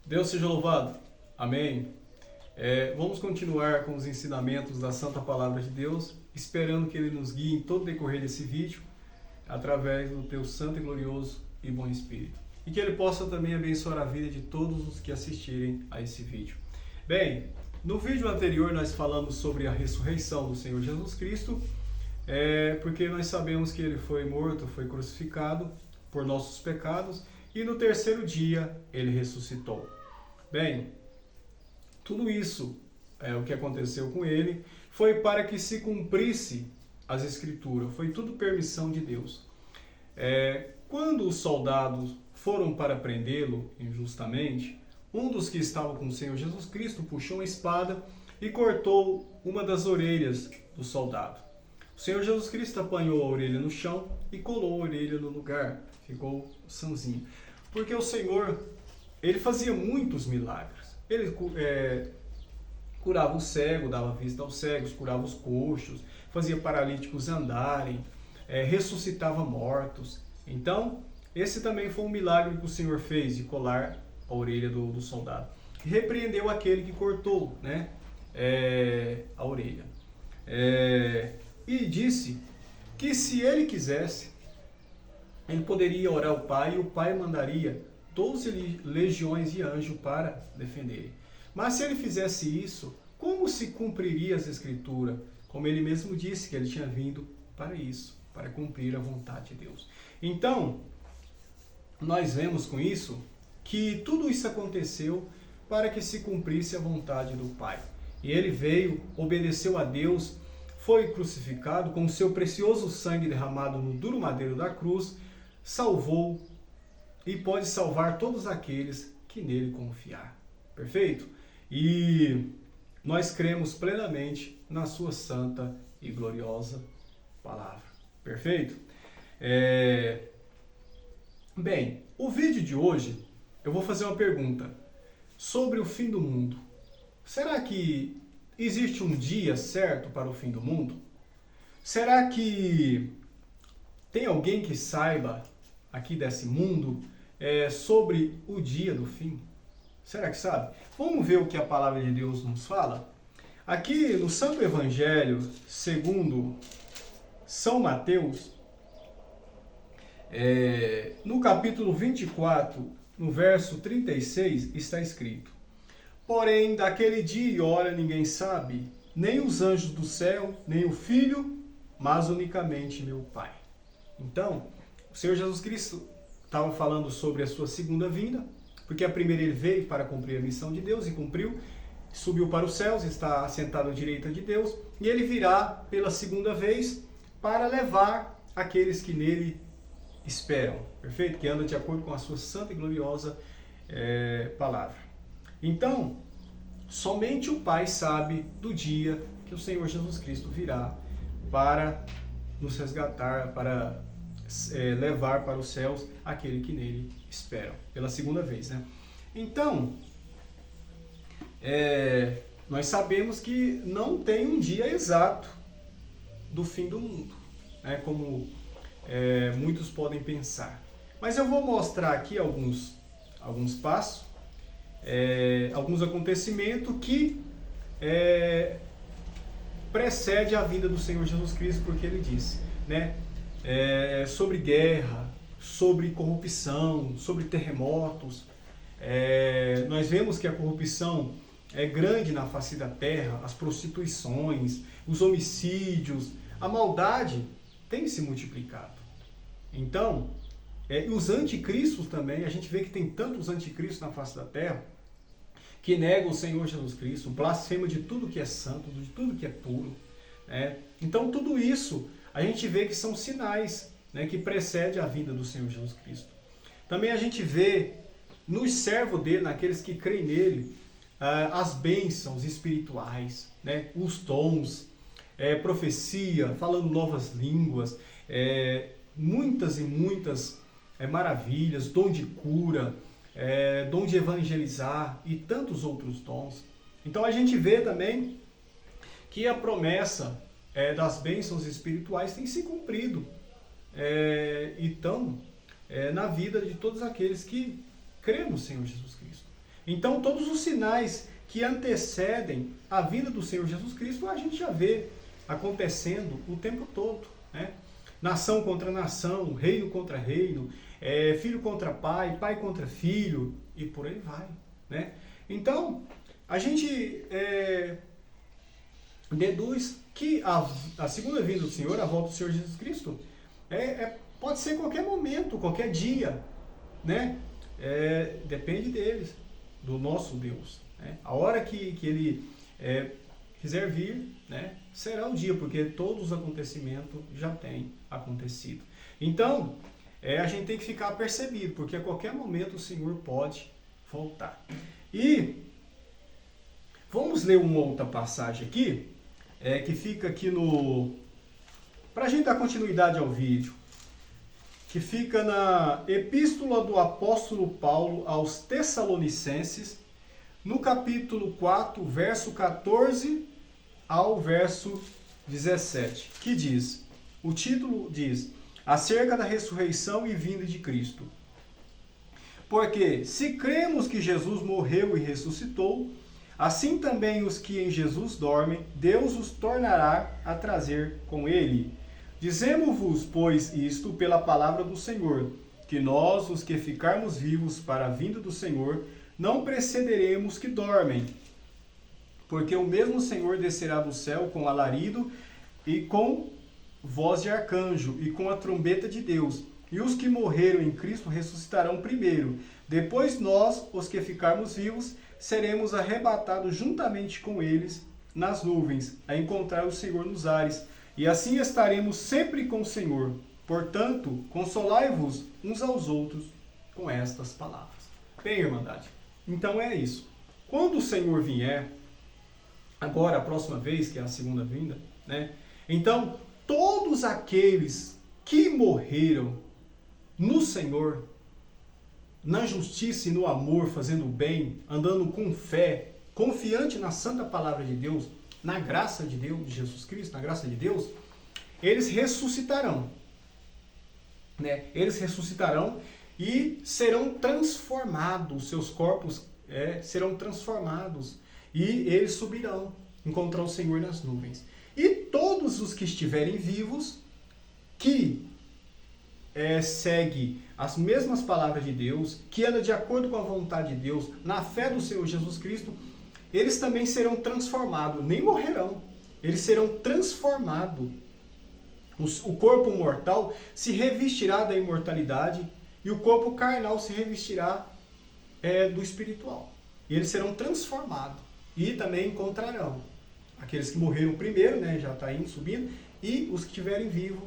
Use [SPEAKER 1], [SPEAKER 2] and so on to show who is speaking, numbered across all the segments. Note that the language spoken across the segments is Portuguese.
[SPEAKER 1] Deus seja louvado. Amém. Vamos continuar com os ensinamentos da Santa Palavra de Deus, esperando que Ele nos guie em todo o decorrer desse vídeo, através do Teu Santo e Glorioso e Bom Espírito. E que Ele possa também abençoar a vida de todos os que assistirem a esse vídeo. Bem, no vídeo anterior nós falamos sobre a ressurreição do Senhor Jesus Cristo, porque nós sabemos que Ele foi morto, foi crucificado por nossos pecados, e no terceiro dia Ele ressuscitou. Bem, tudo isso, o que aconteceu com ele, foi para que se cumprisse as Escrituras, foi tudo permissão de Deus. Quando os soldados foram para prendê-lo injustamente, um dos que estavam com o Senhor Jesus Cristo puxou uma espada e cortou uma das orelhas do soldado. O Senhor Jesus Cristo apanhou a orelha no chão e colou a orelha no lugar, ficou sãozinho. Porque o Senhor, Ele fazia muitos milagres. Ele curava o cego, dava vista aos cegos, curava os coxos, fazia paralíticos andarem, ressuscitava mortos. Então, esse também foi um milagre que o Senhor fez, de colar a orelha do soldado. E repreendeu aquele que cortou, a orelha. E disse que se ele quisesse, ele poderia orar ao Pai e o Pai mandaria 12 legiões de anjos para defender. Mas se ele fizesse isso, como se cumpriria as Escrituras? Como ele mesmo disse que ele tinha vindo para isso, para cumprir a vontade de Deus. Então, nós vemos com isso que tudo isso aconteceu para que se cumprisse a vontade do Pai. E ele veio, obedeceu a Deus, foi crucificado com o seu precioso sangue derramado no duro madeiro da cruz, salvou e pode salvar todos aqueles que nele confiar. Perfeito? E nós cremos plenamente na sua santa e gloriosa palavra. Perfeito? Bem, o vídeo de hoje eu vou fazer uma pergunta sobre o fim do mundo. Será que existe um dia certo para o fim do mundo? Será que tem alguém que saiba aqui desse mundo sobre o dia do fim? Será que sabe? Vamos ver o que a palavra de Deus nos fala? Aqui no Santo Evangelho, segundo São Mateus, no capítulo 24, no verso 36, está escrito: porém, daquele dia e hora ninguém sabe, nem os anjos do céu, nem o Filho, mas unicamente meu Pai. Então, o Senhor Jesus Cristo estava falando sobre a sua segunda vinda, porque a primeira ele veio para cumprir a missão de Deus e cumpriu, subiu para os céus, está assentado à direita de Deus, e ele virá pela segunda vez para levar aqueles que nele esperam, perfeito? Que andam de acordo com a sua santa e gloriosa palavra. Então, somente o Pai sabe do dia que o Senhor Jesus Cristo virá para nos resgatar, para levar para os céus aquele que nele esperam, pela segunda vez, Então, nós sabemos que não tem um dia exato do fim do mundo, como muitos podem pensar. Mas eu vou mostrar aqui alguns passos, alguns acontecimentos que precede a vinda do Senhor Jesus Cristo, porque ele disse, sobre guerra, sobre corrupção, sobre terremotos. Nós vemos que a corrupção é grande na face da terra, as prostituições, os homicídios, a maldade tem se multiplicado. Então, os anticristos também, a gente vê que tem tantos anticristos na face da terra, que negam o Senhor Jesus Cristo, blasfema de tudo que é santo, de tudo que é puro. Então, tudo isso a gente vê que são sinais que precedem a vinda do Senhor Jesus Cristo. Também a gente vê nos servos dele, naqueles que creem nele, as bênçãos espirituais, os dons, profecia, falando novas línguas, muitas e muitas maravilhas, dom de cura, dom de evangelizar e tantos outros dons. Então a gente vê também que a promessa das bênçãos espirituais tem se cumprido. Então, na vida de todos aqueles que crê no Senhor Jesus Cristo. Então, todos os sinais que antecedem a vinda do Senhor Jesus Cristo, a gente já vê acontecendo o tempo todo, né? Nação contra nação, reino contra reino, filho contra pai, pai contra filho, e por aí vai, né? Então, a gente deduz que a segunda vinda do Senhor, a volta do Senhor Jesus Cristo, pode ser qualquer momento, qualquer dia, né? Depende deles, do nosso Deus, né? A hora que Ele quiser vir, né, será o dia, porque todos os acontecimentos já têm acontecido. Então, a gente tem que ficar apercebido, porque a qualquer momento o Senhor pode voltar. E vamos ler uma outra passagem aqui, que fica aqui para a gente dar continuidade ao vídeo, que fica na Epístola do Apóstolo Paulo aos Tessalonicenses, no capítulo 4, verso 14 ao verso 17, que diz, o título diz, acerca da ressurreição e vinda de Cristo. Porque se cremos que Jesus morreu e ressuscitou, assim também os que em Jesus dormem, Deus os tornará a trazer com ele. Dizemo-vos, pois, isto pela palavra do Senhor, que nós, os que ficarmos vivos para a vinda do Senhor, não precederemos que dormem. Porque o mesmo Senhor descerá do céu com alarido e com voz de arcanjo e com a trombeta de Deus. E os que morreram em Cristo ressuscitarão primeiro. Depois nós, os que ficarmos vivos, seremos arrebatados juntamente com eles nas nuvens, a encontrar o Senhor nos ares. E assim estaremos sempre com o Senhor. Portanto, consolai-vos uns aos outros com estas palavras. Bem, irmandade, então é isso. Quando o Senhor vier, agora a próxima vez, que é a segunda vinda, né? Então, todos aqueles que morreram no Senhor, na justiça e no amor, fazendo o bem, andando com fé, confiante na santa palavra de Deus, na graça de Deus, de Jesus Cristo, na graça de Deus, eles ressuscitarão, né? Eles ressuscitarão e serão transformados, seus corpos serão transformados e eles subirão, encontrar o Senhor nas nuvens. E todos os que estiverem vivos, que segue as mesmas palavras de Deus, que anda de acordo com a vontade de Deus, na fé do Senhor Jesus Cristo, eles também serão transformados, nem morrerão, eles serão transformados. O corpo mortal se revestirá da imortalidade e o corpo carnal se revestirá do espiritual. E eles serão transformados e também encontrarão aqueles que morreram primeiro, né, já está indo, subindo, e os que estiverem vivos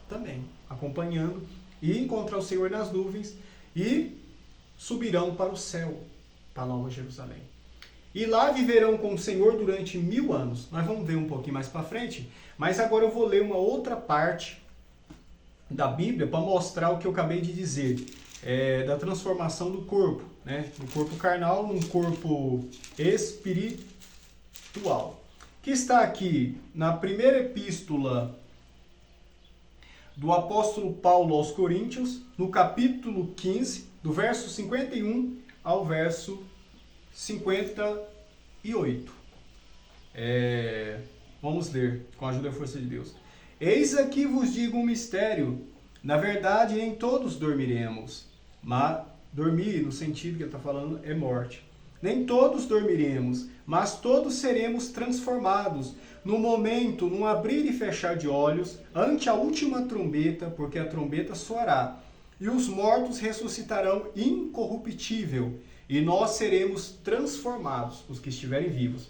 [SPEAKER 1] também, acompanhando, e encontrar o Senhor nas nuvens e subirão para o céu, para a Nova Jerusalém. E lá viverão com o Senhor durante 1000 anos. Nós vamos ver um pouquinho mais para frente, mas agora eu vou ler uma outra parte da Bíblia para mostrar o que eu acabei de dizer, da transformação do corpo, né? Do corpo carnal num corpo espiritual. Que está aqui na primeira epístola do apóstolo Paulo aos Coríntios, no capítulo 15, do verso 51 ao verso 58. Vamos ler, com a ajuda e força de Deus. Eis aqui vos digo um mistério. Na verdade, nem todos dormiremos. Mas dormir, no sentido que ele está falando, é morte. Nem todos dormiremos, mas todos seremos transformados. No momento, num abrir e fechar de olhos, ante a última trombeta, porque a trombeta soará. E os mortos ressuscitarão incorruptível. E nós seremos transformados, os que estiverem vivos.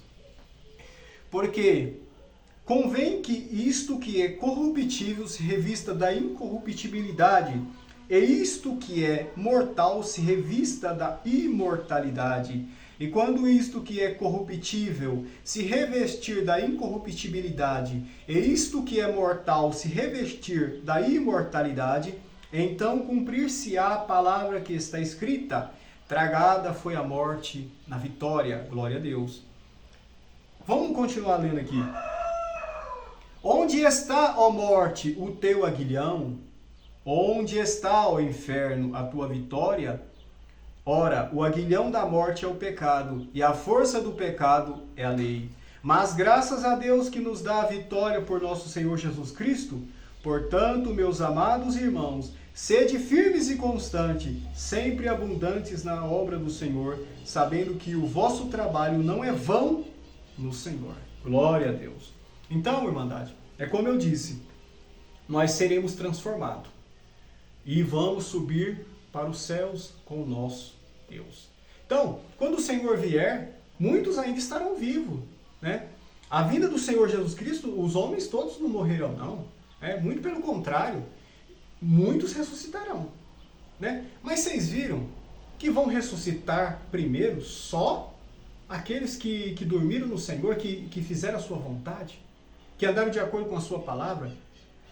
[SPEAKER 1] Porque convém que isto que é corruptível se revista da incorruptibilidade, e isto que é mortal se revista da imortalidade. E quando isto que é corruptível se revestir da incorruptibilidade, e isto que é mortal se revestir da imortalidade, então cumprir-se-á a palavra que está escrita: tragada foi a morte na vitória. Glória a Deus. Vamos continuar lendo aqui. Onde está, ó morte, o teu aguilhão? Onde está, ó inferno, a tua vitória? Ora, o aguilhão da morte é o pecado, e a força do pecado é a lei. Mas graças a Deus que nos dá a vitória por nosso Senhor Jesus Cristo. Portanto, meus amados irmãos, sede firmes e constantes, sempre abundantes na obra do Senhor, sabendo que o vosso trabalho não é vão no Senhor. Glória a Deus. Então, irmandade, é como eu disse, nós seremos transformados e vamos subir para os céus com o nosso Deus. Então, quando o Senhor vier, muitos ainda estarão vivos, né? A vinda do Senhor Jesus Cristo, os homens todos não morrerão, não. Muito pelo contrário, muitos ressuscitarão, né? Mas vocês viram que vão ressuscitar primeiro só aqueles que dormiram no Senhor, que fizeram a sua vontade, que andaram de acordo com a sua palavra?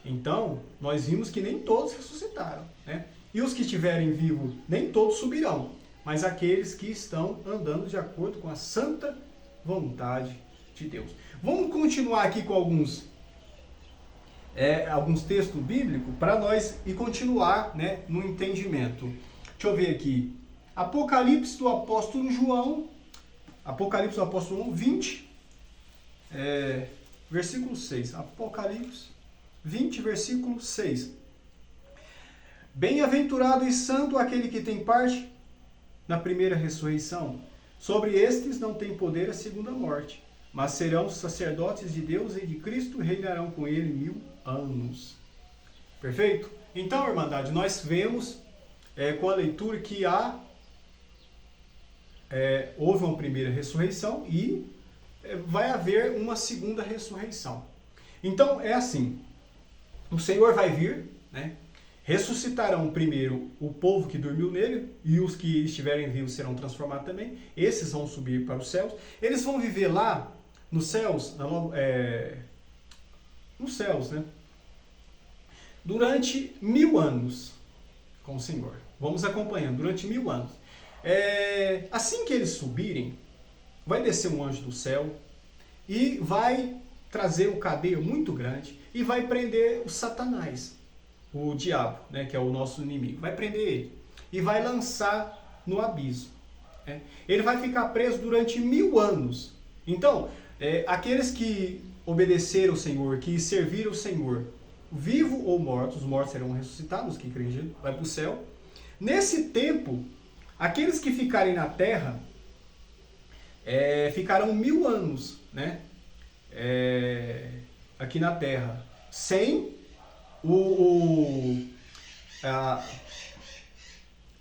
[SPEAKER 1] Então, nós vimos que nem todos ressuscitaram, né? E os que estiverem vivos, nem todos subirão, mas aqueles que estão andando de acordo com a santa vontade de Deus. Vamos continuar aqui com alguns textos bíblicos para nós e continuar, né, no entendimento. Deixa eu ver aqui. Apocalipse do apóstolo João, 20, versículo 6. Apocalipse 20, versículo 6. Bem-aventurado e santo aquele que tem parte na primeira ressurreição. Sobre estes não tem poder a segunda morte, mas serão sacerdotes de Deus e de Cristo, reinarão com ele 1000 anos. Perfeito? Então, irmandade, nós vemos com a leitura que houve uma primeira ressurreição e vai haver uma segunda ressurreição. Então, é assim, o Senhor vai vir, né? Ressuscitarão primeiro o povo que dormiu nele, e os que estiverem vivos serão transformados também. Esses vão subir para os céus. Eles vão viver lá nos céus, né? Durante 1000 anos com o Senhor. Vamos acompanhando, durante 1000 anos. Assim que eles subirem, vai descer um anjo do céu e vai trazer um cadeio muito grande e vai prender o Satanás, o diabo, né, que é o nosso inimigo. Vai prender ele e vai lançar no abismo. Né? Ele vai ficar preso durante 1000 anos. Então, aqueles que obedeceram o Senhor, que serviram o Senhor, vivo ou mortos, os mortos serão ressuscitados, os que creem vai para o céu. Nesse tempo, aqueles que ficarem na terra ficarão 1000 anos, né? Aqui na terra, sem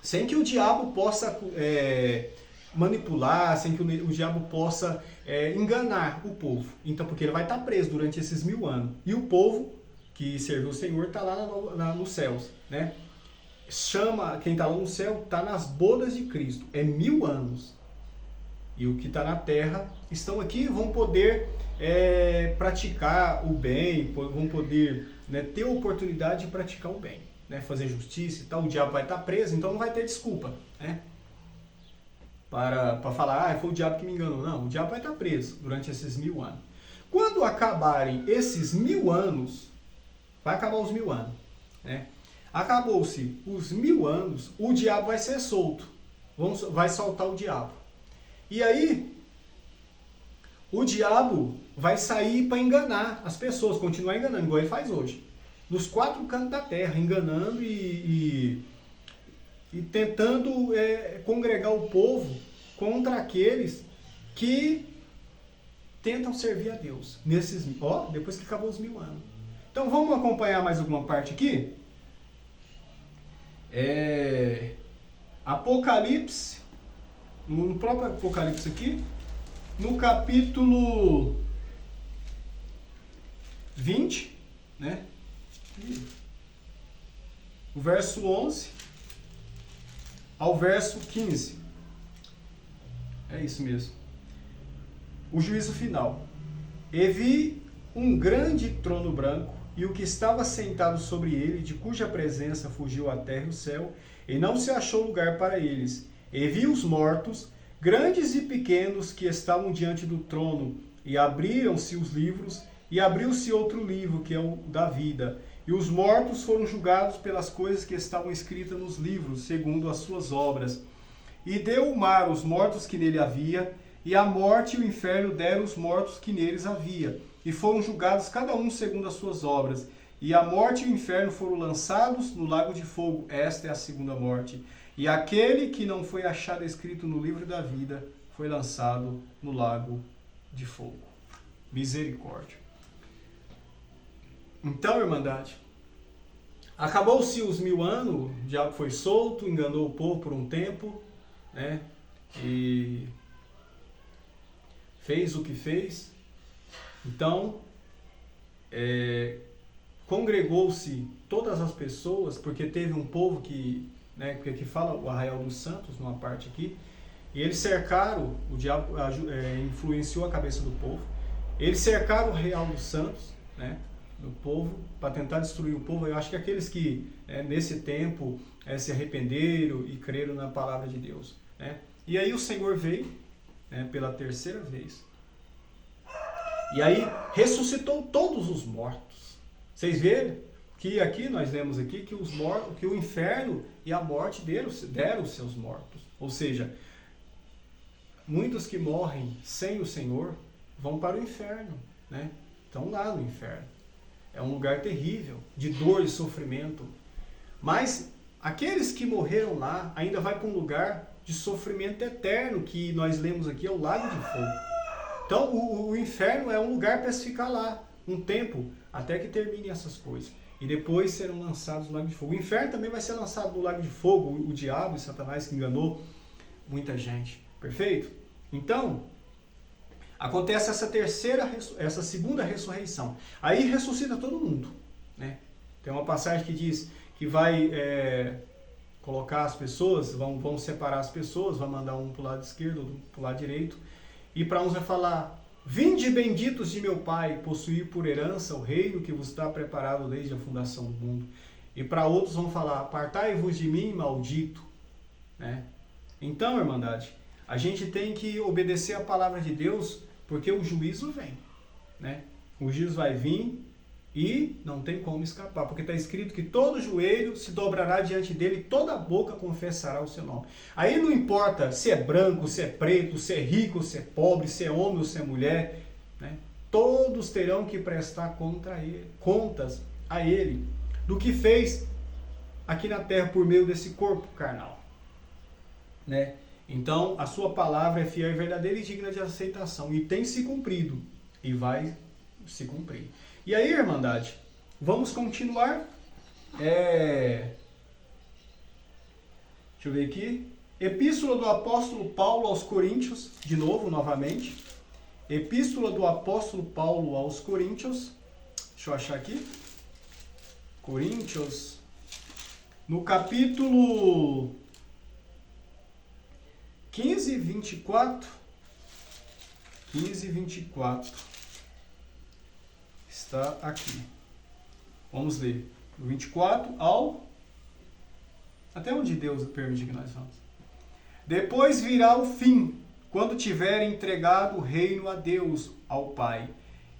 [SPEAKER 1] sem que o diabo possa manipular, sem que o diabo possa enganar o povo. Então, porque ele vai estar preso durante esses 1000 anos. E o povo que serviu o Senhor está lá nos céus, né? Quem está lá no céu está nas bodas de Cristo. 1000 anos. E o que está na terra estão aqui e vão poder praticar o bem, vão poder, né, ter a oportunidade de praticar o bem, né, fazer justiça e tal. O diabo vai estar preso, então não vai ter desculpa, né, para falar, foi o diabo que me enganou. Não, o diabo vai estar preso durante esses 1000 anos. Quando acabarem esses 1000 anos, vai acabar os 1000 anos, né? Acabou-se os 1000 anos, o diabo vai ser solto. Vai soltar o diabo. E aí, o diabo vai sair para enganar as pessoas, continuar enganando, igual ele faz hoje. Nos 4 cantos da terra, enganando e tentando congregar o povo contra aqueles que tentam servir a Deus. Depois que acabou os 1000 anos. Então vamos acompanhar mais alguma parte aqui? Apocalipse, no próprio Apocalipse aqui, no capítulo 20, né? O verso 11 ao verso 15. É isso mesmo. O juízo final. E vi um grande trono branco, e o que estava sentado sobre ele, de cuja presença fugiu a terra e o céu, e não se achou lugar para eles. E vi os mortos, grandes e pequenos, que estavam diante do trono, e abriram-se os livros, e abriu-se outro livro, que é o da vida. E os mortos foram julgados pelas coisas que estavam escritas nos livros, segundo as suas obras. E deu o mar os mortos que nele havia, e a morte e o inferno deram os mortos que neles havia. E foram julgados cada um segundo as suas obras. E a morte e o inferno foram lançados no lago de fogo. Esta é a segunda morte. E aquele que não foi achado escrito no livro da vida foi lançado no lago de fogo. Misericórdia. Então, irmandade, acabou-se os 1000 anos, o diabo foi solto, enganou o povo por um tempo, né? E fez o que fez. Então, congregou-se todas as pessoas, porque teve um povo que, né, que fala o Arraial dos Santos, numa parte aqui, e eles cercaram, o diabo influenciou a cabeça do povo, eles cercaram o Arraial dos Santos, né, do povo, para tentar destruir o povo. Eu acho que aqueles que, nesse tempo, se arrependeram e creram na palavra de Deus, né? E aí o Senhor veio, né, pela terceira vez, e aí ressuscitou todos os mortos. Vocês veem que aqui nós lemos aqui que que o inferno e a morte deram os seus mortos. Ou seja, muitos que morrem sem o Senhor vão para o inferno, né? Estão lá no inferno. É um lugar terrível, de dor e sofrimento. Mas aqueles que morreram lá ainda vai para um lugar de sofrimento eterno, que nós lemos aqui, é o lago de fogo. Então o inferno é um lugar para se ficar lá um tempo, até que terminem essas coisas. E depois serão lançados no lago de fogo. O inferno também vai ser lançado no lago de fogo, o diabo e Satanás que enganou muita gente. Perfeito? Então, acontece essa segunda ressurreição. Aí ressuscita todo mundo, né? Tem uma passagem que diz que vai colocar as pessoas, vão separar as pessoas, vai mandar um para o lado esquerdo, outro para o lado direito. E para uns vai falar: vinde benditos de meu Pai, possuir por herança o reino que vos está preparado desde a fundação do mundo. E para outros vão falar: apartai-vos de mim, maldito, né? Então, irmandade, a gente tem que obedecer a palavra de Deus, porque o juízo vem, né? O juízo vai vir e não tem como escapar, porque está escrito que todo joelho se dobrará diante dele e toda boca confessará o seu nome. Aí não importa se é branco, se é preto, se é rico, se é pobre, se é homem ou se é mulher, né? Todos terão que prestar contas a ele do que fez aqui na terra por meio desse corpo carnal, né? Então, a sua palavra é fiel e verdadeira e digna de aceitação. E tem se cumprido. E vai se cumprir. E aí, irmandade, vamos continuar. Deixa eu ver aqui. Epístola do apóstolo Paulo aos Coríntios. De novo, novamente. Epístola do apóstolo Paulo aos Coríntios. Deixa eu achar aqui. Coríntios. No capítulo 15, 24. 15 e 24. Está aqui. Vamos ler. Do 24 ao... até onde Deus permite que nós vamos. Depois virá o fim, quando tiver entregado o reino a Deus, ao Pai.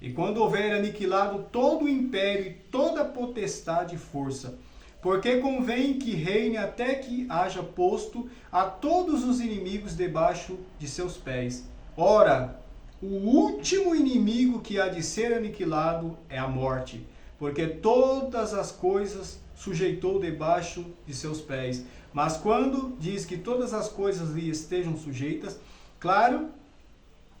[SPEAKER 1] E quando houver aniquilado todo o império e toda a potestade e força. Porque convém que reine até que haja posto a todos os inimigos debaixo de seus pés. Ora, o último inimigo que há de ser aniquilado é a morte, porque todas as coisas sujeitou debaixo de seus pés. Mas quando diz que todas as coisas lhe estejam sujeitas, claro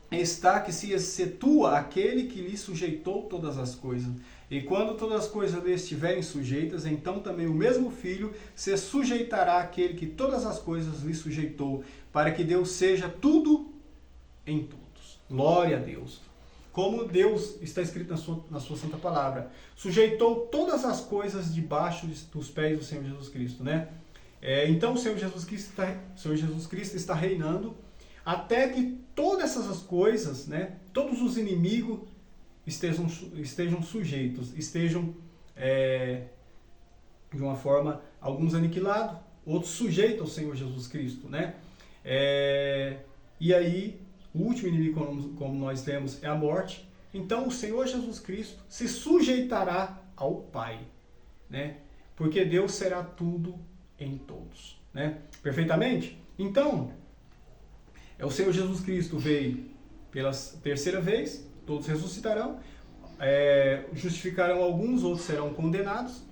[SPEAKER 1] está que se excetua aquele que lhe sujeitou todas as coisas. E quando todas as coisas lhe estiverem sujeitas, então também o mesmo Filho se sujeitará àquele que todas as coisas lhe sujeitou, para que Deus seja tudo em todos. Glória a Deus. Como Deus está escrito na sua santa palavra, sujeitou todas as coisas debaixo dos pés do Senhor Jesus Cristo, né? Então o Senhor Jesus Cristo está reinando até que todas essas coisas, né, todos os inimigos estejam sujeitos, estejam de uma forma, alguns aniquilados, outros sujeitos ao Senhor Jesus Cristo, né? E aí, o último inimigo, como nós temos, é a morte. Então, o Senhor Jesus Cristo se sujeitará ao Pai, né? Porque Deus será tudo em todos, né? Perfeitamente? Então, o Senhor Jesus Cristo veio pela terceira vez, todos ressuscitarão, justificarão alguns, outros serão condenados,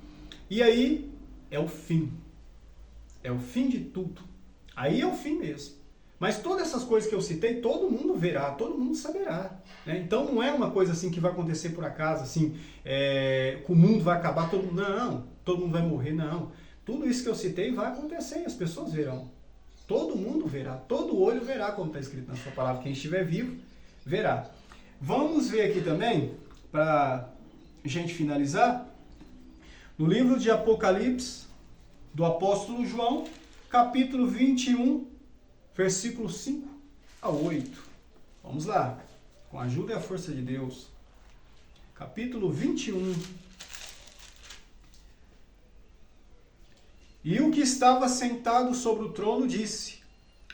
[SPEAKER 1] e aí é o fim de tudo, aí é o fim mesmo. Mas todas essas coisas que eu citei, todo mundo verá, todo mundo saberá, né? Então não é uma coisa assim que vai acontecer por acaso, assim, que o mundo vai acabar, todo mundo vai morrer, não. Tudo isso que eu citei vai acontecer e as pessoas verão. Todo mundo verá, todo olho verá, como está escrito na sua palavra. Quem estiver vivo, verá. Vamos ver aqui também, para a gente finalizar, no livro de Apocalipse, do apóstolo João, capítulo 21, versículos 5 a 8. Vamos lá, com a ajuda e a força de Deus. Capítulo 21. E o que estava sentado sobre o trono disse: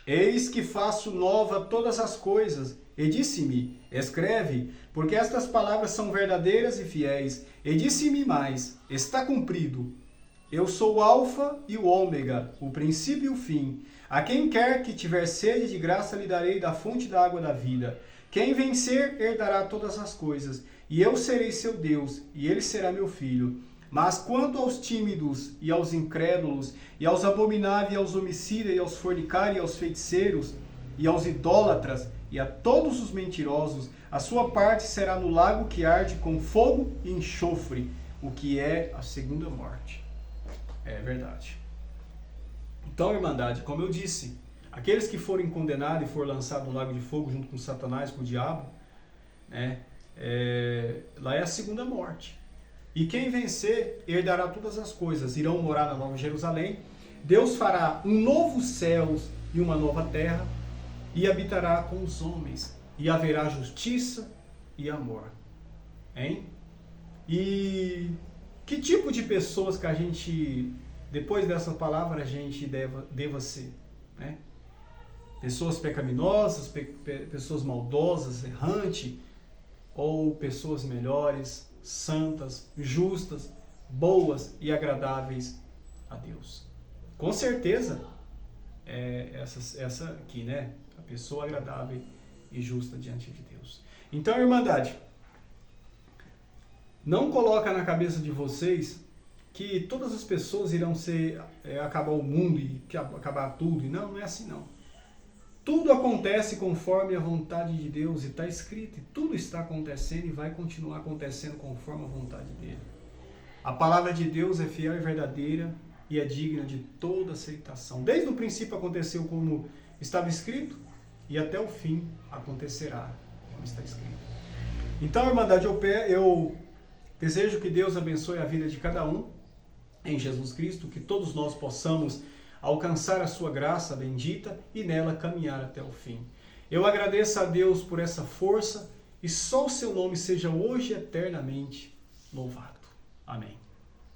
[SPEAKER 1] Eis que faço nova todas as coisas. E disse-me: Escreve, porque estas palavras são verdadeiras e fiéis. E disse-me mais: Está cumprido. Eu sou o Alfa e o Ômega, o princípio e o fim. A quem quer que tiver sede, de graça lhe darei da fonte da água da vida. Quem vencer, herdará todas as coisas. E eu serei seu Deus, e ele será meu filho. Mas quanto aos tímidos, e aos incrédulos, e aos abomináveis, e aos homicidas, e aos fornicários, e aos feiticeiros, e aos idólatras, e a todos os mentirosos, a sua parte será no lago que arde com fogo e enxofre, o que é a segunda morte. É verdade. Então, Irmandade, como eu disse, aqueles que forem condenados e forem lançados no lago de fogo junto com Satanás, com o diabo, né, lá é a segunda morte. E quem vencer herdará todas as coisas, irão morar na Nova Jerusalém. Deus fará um novo céu e uma nova terra, e habitará com os homens, e haverá justiça e amor. Hein? E que tipo de pessoas que a gente, depois dessa palavra, a gente deva ser? Né? Pessoas pecaminosas, pessoas maldosas, errantes, ou pessoas melhores, santas, justas, boas e agradáveis a Deus? Com certeza, essa aqui, né? A pessoa agradável e justa diante de Deus. Então, Irmandade, não coloca na cabeça de vocês que todas as pessoas irão acabar o mundo e acabar tudo. E não é assim não. Tudo acontece conforme a vontade de Deus, e está escrito, e tudo está acontecendo e vai continuar acontecendo conforme a vontade dele. A palavra de Deus é fiel e verdadeira e é digna de toda aceitação. Desde o princípio aconteceu como estava escrito, e até o fim acontecerá como está escrito. Então, Irmandade, eu desejo que Deus abençoe a vida de cada um em Jesus Cristo, que todos nós possamos alcançar a sua graça bendita e nela caminhar até o fim. Eu agradeço a Deus por essa força, e só o seu nome seja hoje eternamente louvado. Amém.